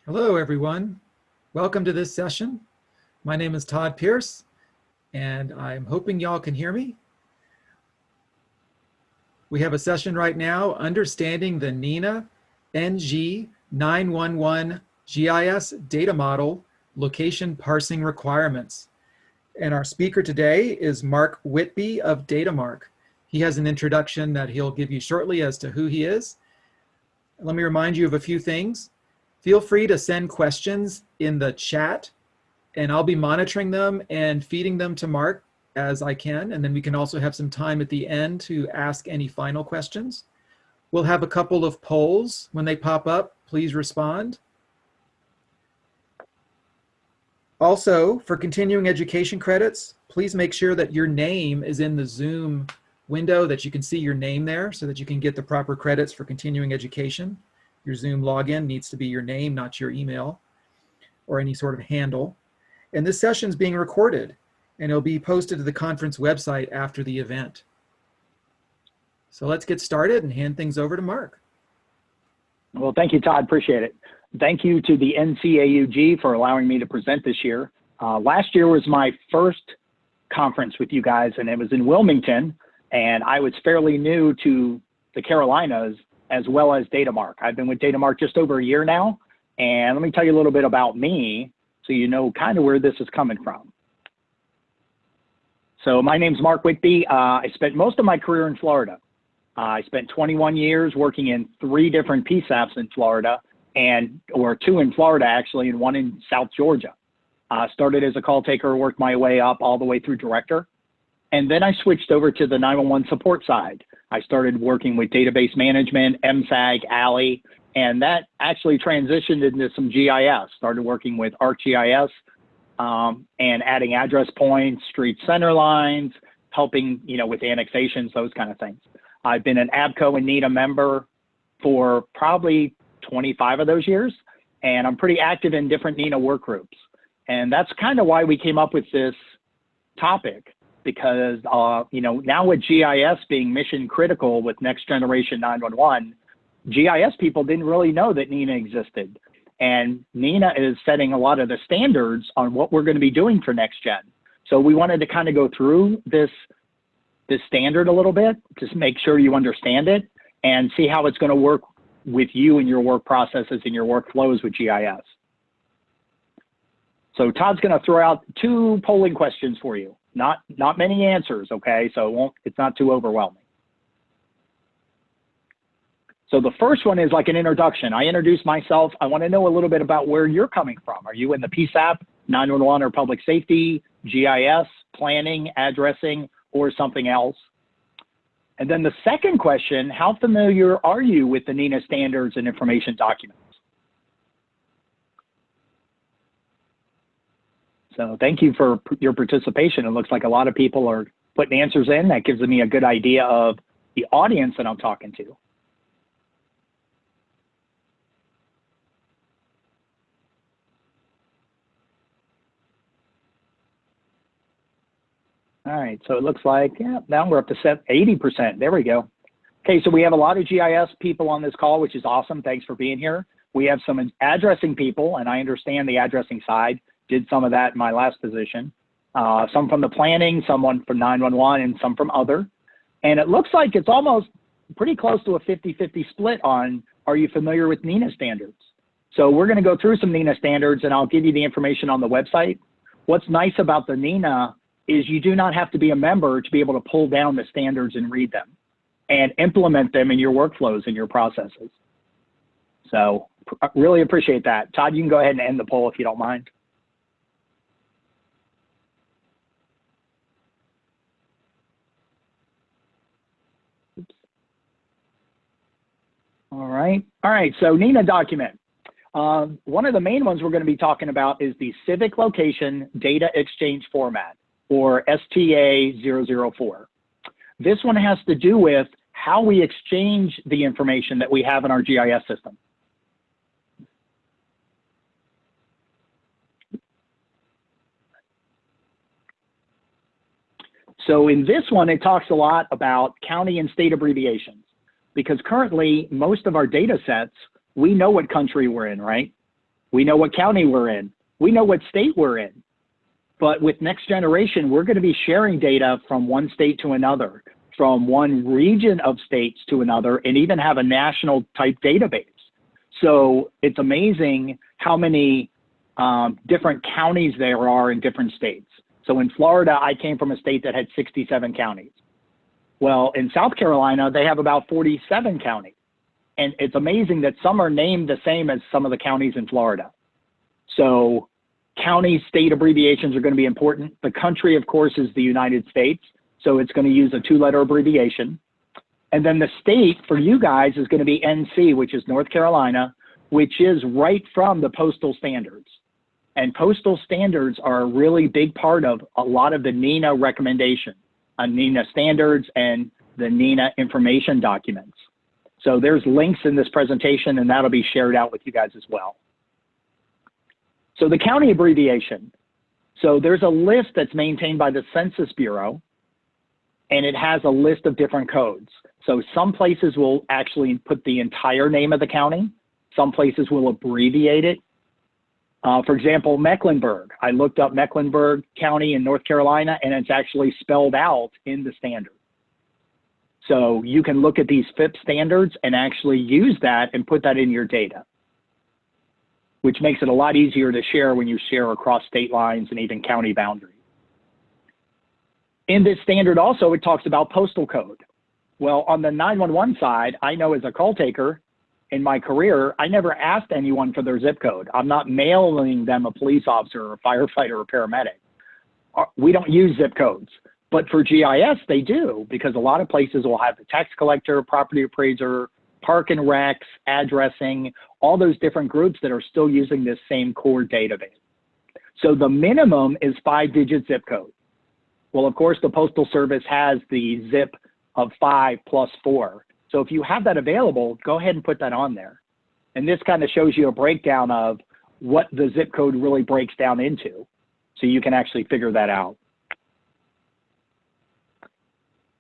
Hello, everyone. Welcome to this session. My name is Todd Pierce, and I'm hoping y'all can hear me. We have a session right now, Understanding the NENA NG9-1-1 GIS Data Model Location Parsing Requirements. And our speaker today is Mark Whitby of DATAMARK. He has an introduction that he'll give you shortly as to who he is. Let me remind you of a few things. Feel free to send questions in the chat, and I'll be monitoring them and feeding them to Mark as I can. And then we can also have some time at the end to ask any final questions. We'll have a couple of polls. When they pop up, please respond. Also, for continuing education credits, please make sure that your name is in the Zoom window, that you can see your name there so that you can get the proper credits for continuing education. Your Zoom login needs to be your name, not your email or any sort of handle. And this session is being recorded, and it'll be posted to the conference website after the event. So let's get started and hand things over to Mark. Well, thank you, Todd. Appreciate it. Thank you to the NCAUG for allowing me to present this year. Last year was my first conference with you guys, and it was in Wilmington, and I was fairly new to the Carolinas, as well as DATAMARK. I've been with DATAMARK just over a year now, and let me tell you a little bit about me so you know kind of where this is coming from. So my name's Mark Whitby. I spent most of my career in Florida. I spent 21 years working in 3 different PSAPs in Florida, or 2 in Florida actually, and 1 in South Georgia. Started as a call taker, worked my way up all the way through director. And then I switched over to the 911 support side. I started working with database management, MSAG, ALI, and that actually transitioned into some GIS. Started working with ArcGIS and adding address points, street center lines, helping with annexations, those kind of things. I've been an ABCO and NENA member for probably 25 of those years, and I'm pretty active in different NENA work groups. And that's kind of why we came up with this topic. Because, now with GIS being mission critical with next generation 911, GIS people didn't really know that NENA existed. And NENA is setting a lot of the standards on what we're going to be doing for next gen. So we wanted to kind of go through this standard a little bit, just make sure you understand it and see how it's going to work with you and your work processes and your workflows with GIS. So Todd's going to throw out 2 polling questions for you. Not many answers, okay? So it's not too overwhelming. So the first one is like an introduction. I introduce myself. I want to know a little bit about where you're coming from. Are you in the PSAP, 911 or public safety, GIS, planning, addressing, or something else? And then the second question, how familiar are you with the NENA standards and information documents? So thank you for your participation. It looks like a lot of people are putting answers in. That gives me a good idea of the audience that I'm talking to. All right, so it looks like, yeah, now we're up to 80%. There we go. Okay, so we have a lot of GIS people on this call, which is awesome. Thanks for being here. We have some addressing people, and I understand the addressing side. Did some of that in my last position. Some from the planning, someone from 911, and some from other. And it looks like it's almost pretty close to a 50-50 split on, are you familiar with NENA standards? So we're gonna go through some NENA standards, and I'll give you the information on the website. What's nice about the NENA is you do not have to be a member to be able to pull down the standards and read them and implement them in your workflows and your processes. So I really appreciate that. Todd, you can go ahead and end the poll if you don't mind. All right, so NENA document. One of the main ones we're going to be talking about is the Civic Location Data Exchange Format, or STA004. This one has to do with how we exchange the information that we have in our GIS system. So in this one, it talks a lot about county and state abbreviations, because currently most of our data sets, we know what country we're in, right? We know what county we're in. We know what state we're in. But with next generation, we're going to be sharing data from one state to another, from one region of states to another, and even have a national type database. So it's amazing how many different counties there are in different states. So in Florida, I came from a state that had 67 counties. Well, in South Carolina, they have about 47 counties. And it's amazing that some are named the same as some of the counties in Florida. So county state abbreviations are going to be important. The country, of course, is the United States. So it's going to use a 2-letter abbreviation. And then the state for you guys is going to be NC, which is North Carolina, which is right from the postal standards. And postal standards are a really big part of a lot of the NENA recommendations, NENA standards and the NENA information documents. So there's links in this presentation, and that'll be shared out with you guys as well. So the county abbreviation. So there's a list that's maintained by the Census Bureau, and it has a list of different codes. So some places will actually put the entire name of the county. Some places will abbreviate it. For example, Mecklenburg. I looked up Mecklenburg County in North Carolina, and it's actually spelled out in the standard. So you can look at these FIP standards and actually use that and put that in your data, which makes it a lot easier to share when you share across state lines and even county boundaries. In this standard also, it talks about postal code. Well, on the 911 side, I know as a call taker in my career, I never asked anyone for their zip code. I'm not mailing them a police officer or a firefighter or paramedic. We don't use zip codes. But for GIS, they do, because a lot of places will have the tax collector, property appraiser, park and recs, addressing, all those different groups that are still using this same core database. So the minimum is 5-digit zip code. Well, of course, the Postal Service has the zip of 5 plus 4. So if you have that available, go ahead and put that on there. And this kind of shows you a breakdown of what the zip code really breaks down into. So you can actually figure that out.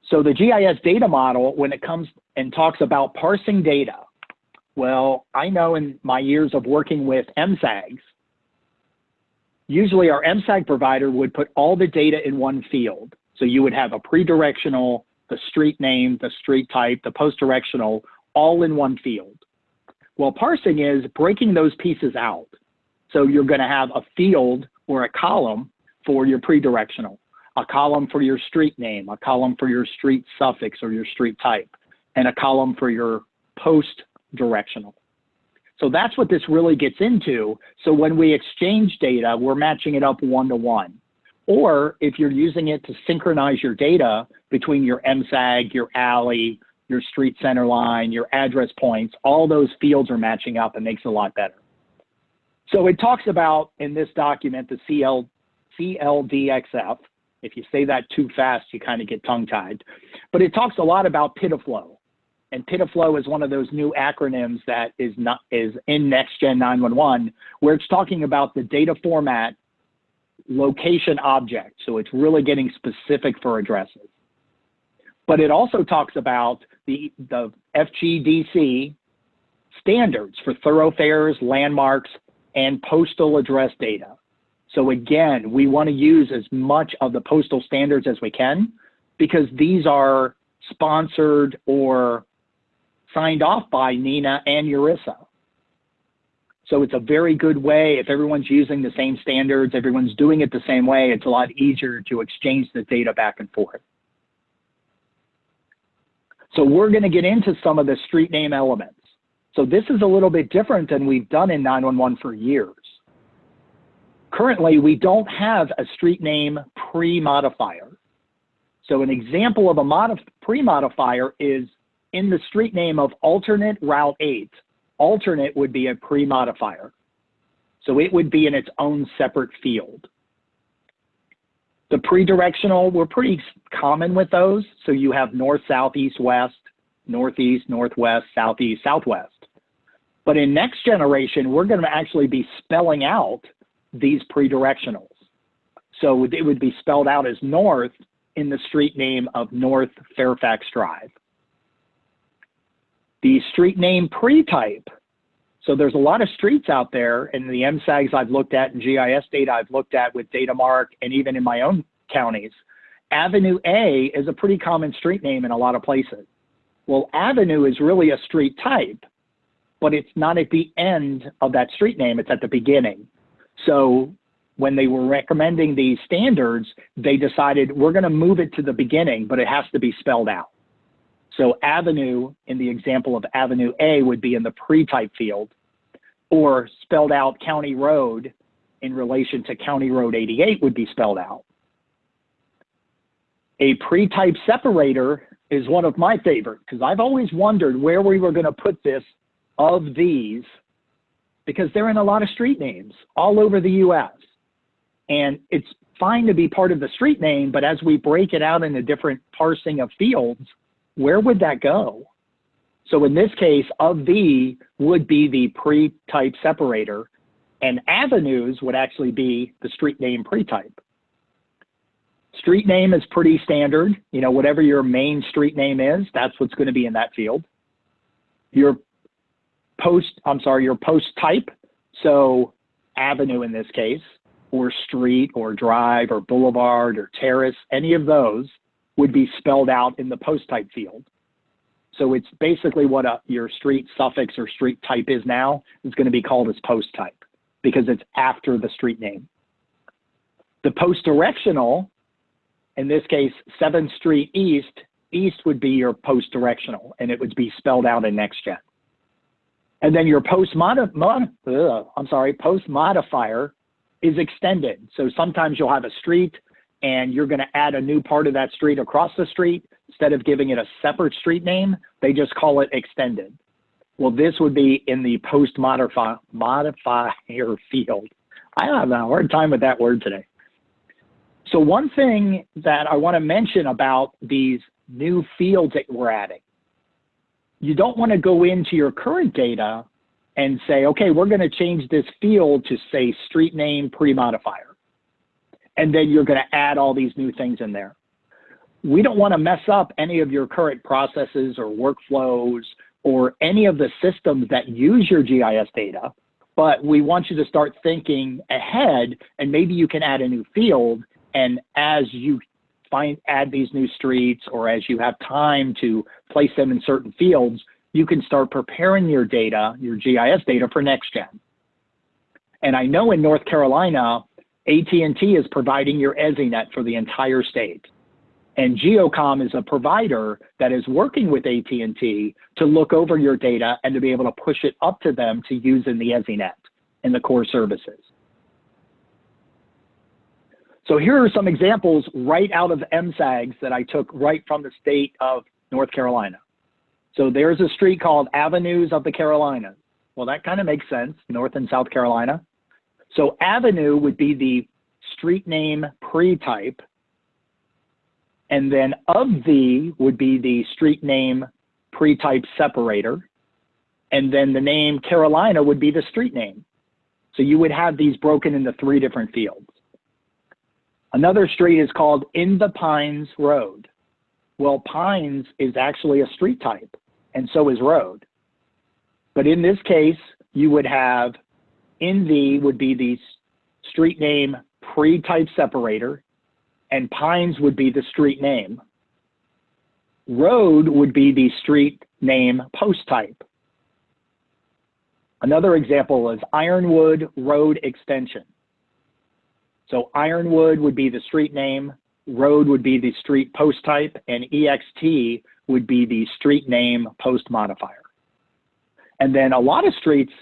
So the GIS data model, when it comes and talks about parsing data, well, I know in my years of working with MSAGs, usually our MSAG provider would put all the data in one field. So you would have a pre-directional, the street name, the street type, the post-directional, all in one field. Well, parsing is breaking those pieces out. So you're going to have a field or a column for your pre-directional, a column for your street name, a column for your street suffix or your street type, and a column for your post-directional. So that's what this really gets into. So when we exchange data, we're matching it up one-to-one. Or if you're using it to synchronize your data between your MSAG, your alley, your street center line, your address points, all those fields are matching up and makes it a lot better. So it talks about, in this document, the CLDXF. If you say that too fast, you kind of get tongue-tied. But it talks a lot about PIDFlow. And PIDFlow is one of those new acronyms that is in Next-Gen 911, where it's talking about the data format location object. So it's really getting specific for addresses. But it also talks about the FGDC standards for thoroughfares, landmarks, and postal address data. So again, we want to use as much of the postal standards as we can, because these are sponsored or signed off by NENA and ERISA. So it's a very good way. If everyone's using the same standards, everyone's doing it the same way, it's a lot easier to exchange the data back and forth. So we're going to get into some of the street name elements. So this is a little bit different than we've done in 911 for years. Currently, we don't have a street name pre-modifier. So an example of a pre-modifier is in the street name of alternate Route 8. Alternate would be a pre-modifier. So it would be in its own separate field. The pre-directional, we're pretty common with those. So you have north, south, east, west, northeast, northwest, southeast, southwest. But in next generation, we're going to actually be spelling out these pre-directionals. So it would be spelled out as north in the street name of North Fairfax Drive. The street name pre-type. So there's a lot of streets out there, and the MSAGs I've looked at and GIS data I've looked at with DATAMARK and even in my own counties. Avenue A is a pretty common street name in a lot of places. Well, avenue is really a street type, but it's not at the end of that street name, it's at the beginning. So when they were recommending these standards, they decided we're going to move it to the beginning, but it has to be spelled out. So avenue, in the example of Avenue A, would be in the pre-type field, or spelled out County Road in relation to County Road 88 would be spelled out. A pre-type separator is one of my favorite, because I've always wondered where we were going to put this of these, because they're in a lot of street names all over the US. And it's fine to be part of the street name, but as we break it out into different parsing of fields, where would that go? So in this case, of the would be the pre-type separator, and avenues would actually be the street name pre-type. Street name is pretty standard. You know, whatever your main street name is, that's what's going to be in that field. Your post type, so avenue in this case, or street or drive or boulevard or terrace, any of those would be spelled out in the post type field. So it's basically what your street suffix or street type is now. It's going to be called as post type because it's after the street name. The post directional, in this case, 7th Street East, east would be your post directional, and it would be spelled out in NextGen. And then your post modifier is extended. So sometimes you'll have a street and you're going to add a new part of that street across the street. Instead of giving it a separate street name, they just call it extended. Well, this would be in the post modifier field. I have a hard time with that word today. So one thing that I want to mention about these new fields that we're adding, you don't want to go into your current data and say, okay, we're going to change this field to say street name pre-modifier. And then you're going to add all these new things in there. We don't want to mess up any of your current processes or workflows or any of the systems that use your GIS data, but we want you to start thinking ahead, and maybe you can add a new field, and as you add these new streets, or as you have time to place them in certain fields, you can start preparing your data, your GIS data, for NextGen. And I know in North Carolina, AT&T is providing your EZNet for the entire state. And Geocom is a provider that is working with AT&T to look over your data and to be able to push it up to them to use in the EZNet in the core services. So here are some examples right out of MSAGs that I took right from the state of North Carolina. So there's a street called Avenues of the Carolinas. Well, that kind of makes sense, North and South Carolina. So avenue would be the street name pre-type, and then of the would be the street name pre-type separator, and then the name Carolina would be the street name. So you would have these broken into 3 different fields. Another street is called In the Pines Road. Well, Pines is actually a street type, and so is road. But in this case, you would have in the would be the street name pre-type separator, and Pines would be the street name. Road would be the street name post type. Another example is Ironwood Road Extension. So Ironwood would be the street name, road would be the street post type, and EXT would be the street name post modifier. And then a lot of streets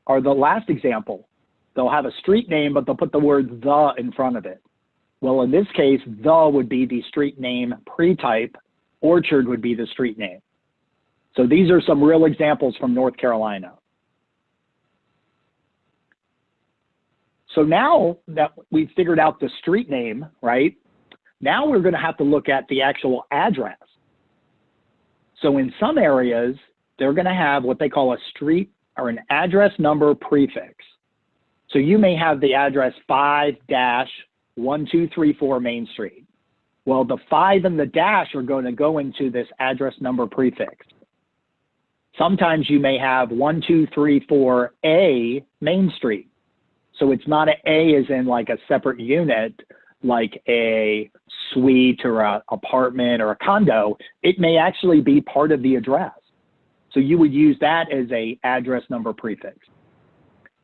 are the last example. They'll have a street name, but they'll put the word the in front of it. Well, in this case, the would be the street name pre-type, Orchard would be the street name. So these are some real examples from North Carolina. So now that we've figured out the street name, right, now we're going to have to look at the actual address. So in some areas, they're going to have what they call a street or an address number prefix. So you may have the address 5-1234 Main Street. Well, the 5 and the dash are going to go into this address number prefix. Sometimes you may have 1234A Main Street. So it's not an A as in like a separate unit, like a suite or a apartment or a condo. It may actually be part of the address. So you would use that as a address number prefix.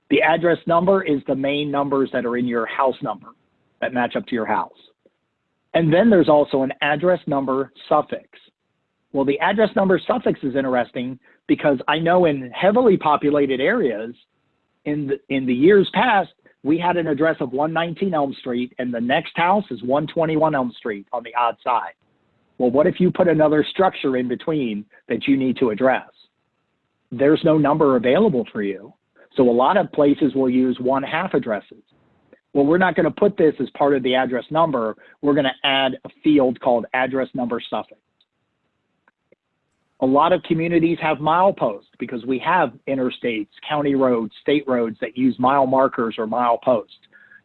The address number is the main numbers that are in your house number that match up to your house. And then there's also an address number suffix. Well, the address number suffix is interesting because I know in heavily populated areas, in the years past, we had an address of 119 Elm Street and the next house is 121 Elm Street on the odd side. Well, what if you put another structure in between that you need to address? There's no number available for you. So a lot of places will use 1/2 addresses. Well, we're not going to put this as part of the address number. We're going to add a field called address number suffix. A lot of communities have mileposts because we have interstates, county roads, state roads that use mile markers or mileposts.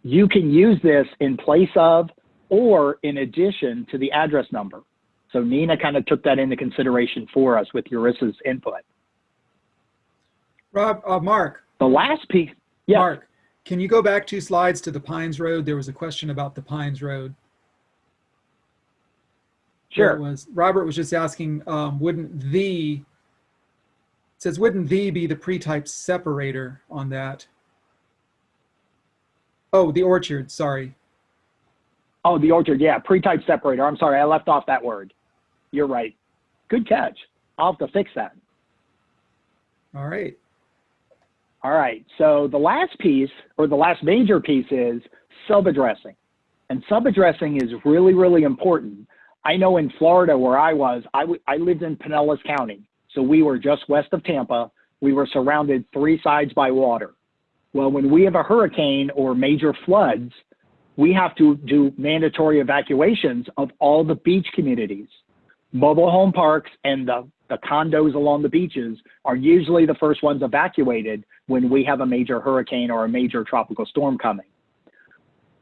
You can use this in place of or in addition to the address number. So NENA kind of took that into consideration for us with Eurissa's input. Mark. The last piece. Yeah. Mark, can you go back 2 slides to the Pines Road? There was a question about the Pines Road. Sure. Robert was just asking, wouldn't the be the pre-type separator on that? Oh, the orchard, sorry. Oh, the orchard, yeah, pre-type separator. I'm sorry, I left off that word. You're right. Good catch. I'll have to fix that. All right. All right, so the last piece, or the last major piece is subaddressing. And subaddressing is really, really important. I know in Florida where I was, I lived in Pinellas County. So we were just west of Tampa. We were surrounded 3 sides by water. Well, when we have a hurricane or major floods, we have to do mandatory evacuations of all the beach communities. Mobile home parks and the condos along the beaches are usually the first ones evacuated when we have a major hurricane or a major tropical storm coming.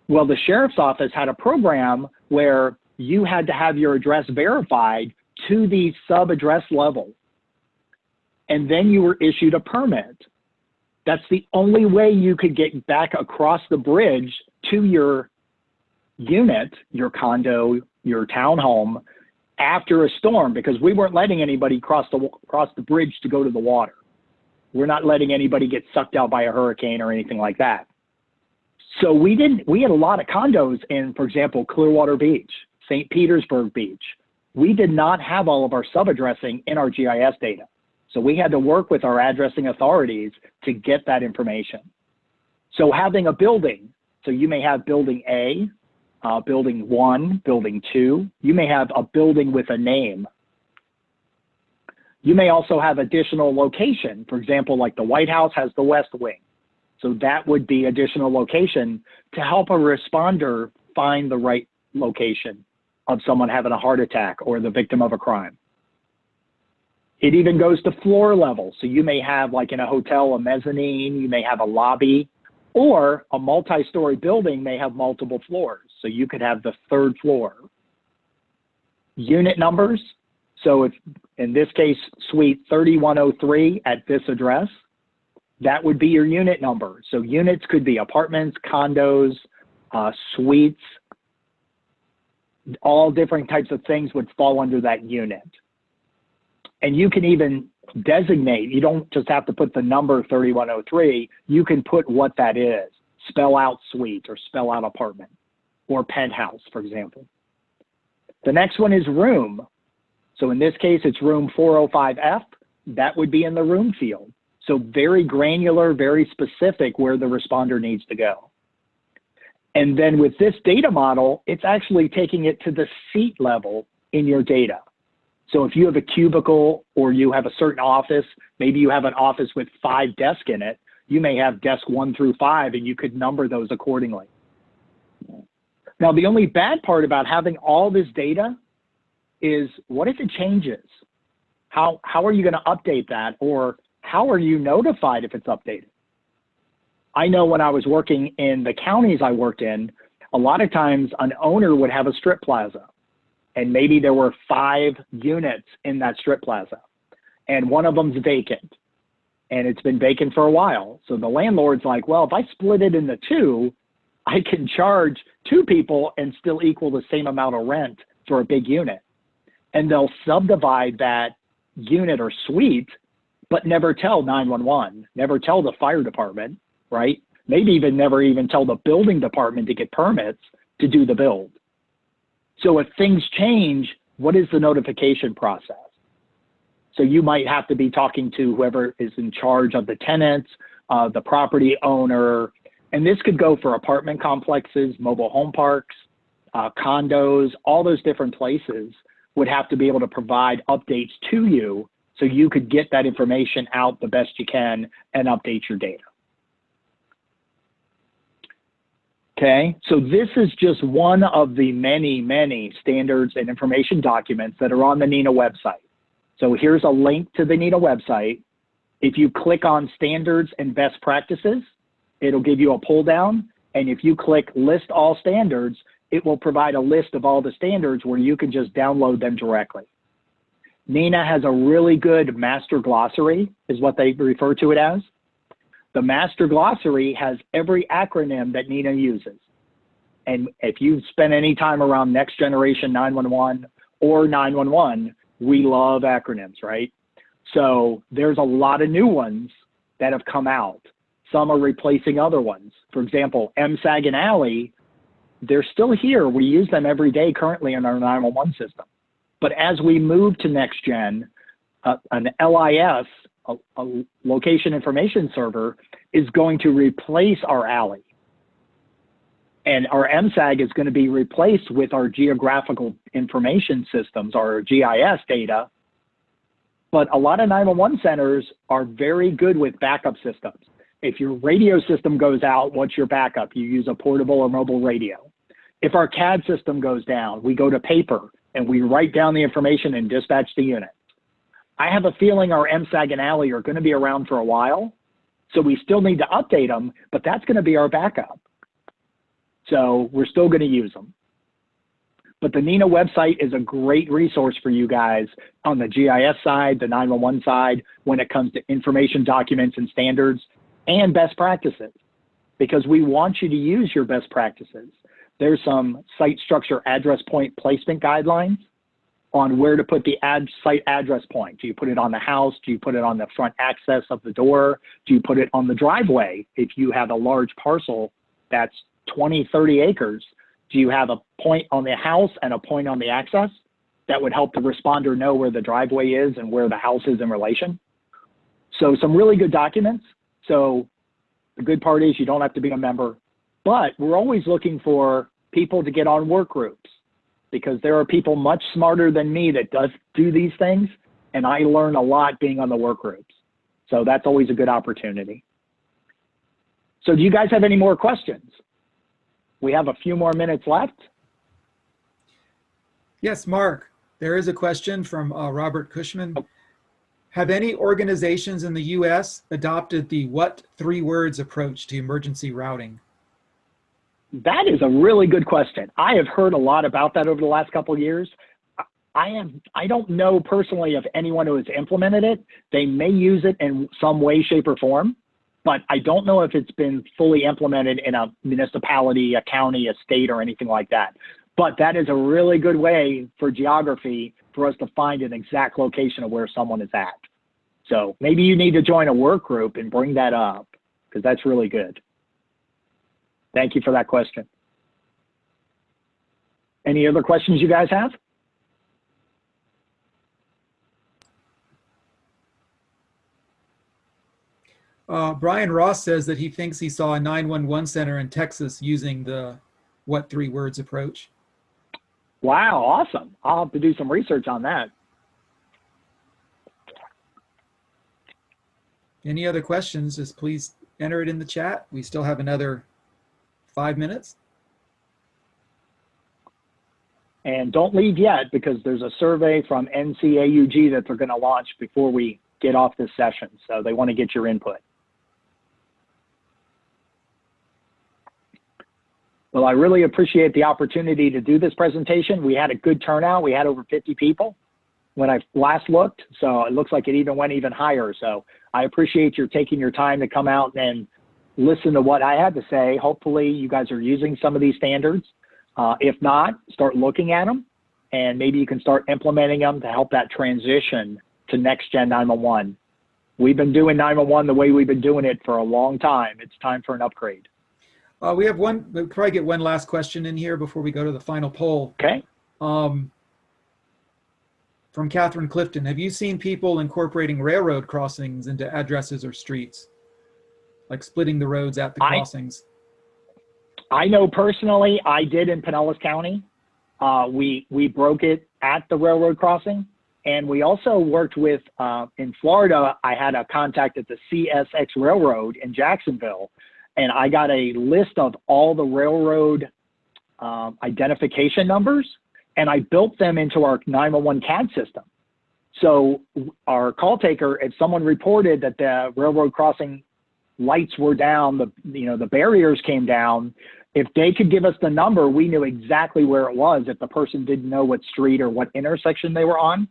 Well, the sheriff's office had a program where you had to have your address verified to the sub-address level. And then you were issued a permit. That's the only way you could get back across the bridge to your unit, your condo, your townhome after a storm, because we weren't letting anybody cross the bridge to go to the water. We're not letting anybody get sucked out by a hurricane or anything like that. So we had a lot of condos in, for example, Clearwater Beach, St. Petersburg Beach. We did not have all of our sub-addressing in our GIS data. So we had to work with our addressing authorities to get that information. So having a building, so you may have building A, building 1, building 2. You may have a building with a name. You may also have additional location. For example, like the White House has the West Wing. So that would be additional location to help a responder find the right location of someone having a heart attack or the victim of a crime. It even goes to floor level. So you may have, like in a hotel, a mezzanine, you may have a lobby, or a multi-story building may have multiple floors. So you could have the 3rd floor. Unit numbers. So if, in this case, suite 3103 at this address, that would be your unit number. So units could be apartments, condos, suites, all different types of things would fall under that unit. And you can even designate, you don't just have to put the number 3103, you can put what that is. Spell out suite or spell out apartment or penthouse, for example. The next one is room. So in this case, it's room 405F. That would be in the room field. So very granular, very specific where the responder needs to go. And then with this data model, it's actually taking it to the seat level in your data. So if you have a cubicle or you have a certain office, maybe you have an office with 5 desks in it, you may have desk 1 through 5 and you could number those accordingly. Now, the only bad part about having all this data is what if it changes? How are you going to update that, or how are you notified if it's updated? I know when I was working in the counties I worked in, a lot of times an owner would have a strip plaza and maybe there were 5 units in that strip plaza. and one of them's vacant, and it's been vacant for a while. So the landlord's like, well, if I split it into two, I can charge two people and still equal the same amount of rent for a big unit. And they'll subdivide that unit or suite, but never tell 911, never tell the fire department, right? Maybe even never even tell the building department to get permits to do the build. So if things change, what is the notification process? So you might have to be talking to whoever is in charge of the tenants, the property owner, and this could go for apartment complexes, mobile home parks, condos, all those different places would have to be able to provide updates to you so you could get that information out the best you can and update your data. Okay, so this is just one of the many, many standards and information documents that are on the NENA website. So here's a link to the NENA website. If you click on standards and best practices, it'll give you a pull down. And if you click list all standards, it will provide a list of all the standards where you can just download them directly. NENA has a really good master glossary, is what they refer to it as. The master glossary has every acronym that NENA uses. And if you've spent any time around Next Generation 911 or 911, we love acronyms, right? So there's a lot of new ones that have come out. Some are replacing other ones. For example, MSAG and ALI, they're still here. We use them every day currently in our 911 system. But as we move to next gen, an LIS, a location information server, is going to replace our ALI. And our MSAG is going to be replaced with our geographical information systems, our GIS data. But a lot of 911 centers are very good with backup systems. If your radio system goes out, what's your backup? You use a portable or mobile radio. If our CAD system goes down, we go to paper and we write down the information and dispatch the unit. I have a feeling our MSAG and ALI are going to be around for a while, so we still need to update them, but that's going to be our backup. So we're still going to use them. But the NENA website is a great resource for you guys on the GIS side, the 911 side, when it comes to information documents and standards and best practices, because we want you to use your best practices. There's some site structure address point placement guidelines on where to put the site address point. Do you put it on the house? Do you put it on the front access of the door? Do you put it on the driveway? If you have a large parcel that's 20, 30 acres, do you have a point on the house and a point on the access? That would help the responder know where the driveway is and where the house is in relation. So some really good documents. So the good part is you don't have to be a member, but we're always looking for people to get on work groups, because there are people much smarter than me that do these things, and I learn a lot being on the work groups. So that's always a good opportunity. So do you guys have any more questions? We have a few more minutes left. Yes, Mark, there is a question from Robert Cushman. Have any organizations in the US adopted the what 3 words approach to emergency routing? That is a really good question. I have heard a lot about that over the last couple of years. I don't know personally of anyone who has implemented it. They may use it in some way, shape, or form, but I don't know if it's been fully implemented in a municipality, a county, a state, or anything like that. But that is a really good way for geography for us to find an exact location of where someone is at. So maybe you need to join a work group and bring that up, because that's really good. Thank you for that question. Any other questions you guys have? Brian Ross says that he thinks he saw a 911 center in Texas using the what 3 words approach. Wow, awesome. I'll have to do some research on that. Any other questions, just please enter it in the chat. We still have another 5 minutes. And don't leave yet, because there's a survey from NCAUG that they're going to launch before we get off this session. So they want to get your input. Well, I really appreciate the opportunity to do this presentation. We had a good turnout. We had over 50 people. when I last looked. So it looks like it even went even higher. So I appreciate your taking your time to come out and listen to what I had to say. Hopefully you guys are using some of these standards. If not, start looking at them, and maybe you can start implementing them to help that transition to next gen 911. We've been doing 911 the way we've been doing it for a long time. It's time for an upgrade. We'll probably get one last question in here before we go to the final poll. Okay. From Catherine Clifton, have you seen people incorporating railroad crossings into addresses or streets? Like splitting the roads at the crossings? I know personally, I did in Pinellas County. We broke it at the railroad crossing. And we also worked with, in Florida, I had a contact at the CSX Railroad in Jacksonville, and I got a list of all the railroad identification numbers, and I built them into our 911 CAD system. So our call taker, if someone reported that the railroad crossing lights were down, the barriers came down, if they could give us the number, we knew exactly where it was if the person didn't know what street or what intersection they were on.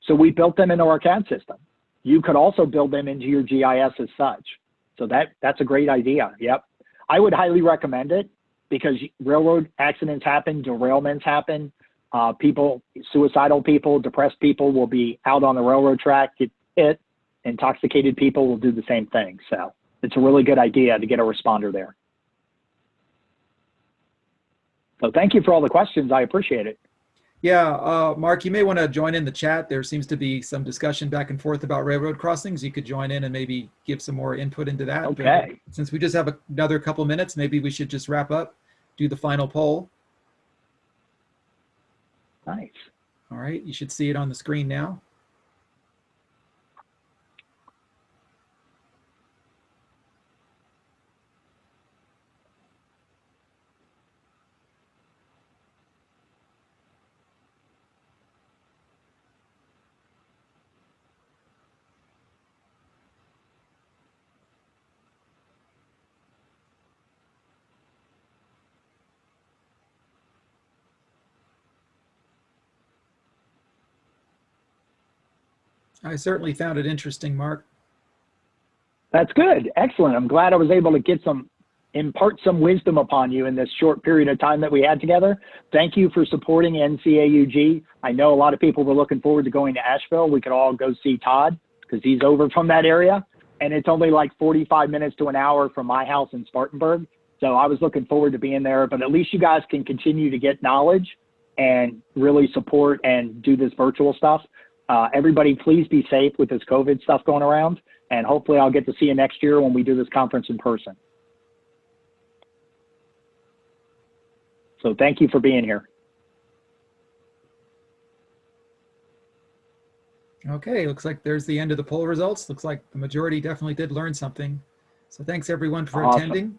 So we built them into our CAD system. You could also build them into your GIS as such. So that's a great idea. Yep. I would highly recommend it because railroad accidents happen, derailments happen. Suicidal people, depressed people will be out on the railroad track, get hit. Intoxicated people will do the same thing. So it's a really good idea to get a responder there. So thank you for all the questions. I appreciate it. Yeah, Mark, you may want to join in the chat. There seems to be some discussion back and forth about railroad crossings. You could join in and maybe give some more input into that. Okay. But since we just have another couple minutes, maybe we should just wrap up, do the final poll. Nice. All right, you should see it on the screen now. I certainly found it interesting, Mark. That's good. Excellent. I'm glad I was able to impart some wisdom upon you in this short period of time that we had together. Thank you for supporting NCAUG. I know a lot of people were looking forward to going to Asheville. We could all go see Todd because he's over from that area. And it's only like 45 minutes to an hour from my house in Spartanburg. So I was looking forward to being there, but at least you guys can continue to get knowledge and really support and do this virtual stuff. Everybody, please be safe with this COVID stuff going around. And hopefully I'll get to see you next year when we do this conference in person. So thank you for being here. Okay, looks like there's the end of the poll results. Looks like the majority definitely did learn something. So thanks everyone for attending.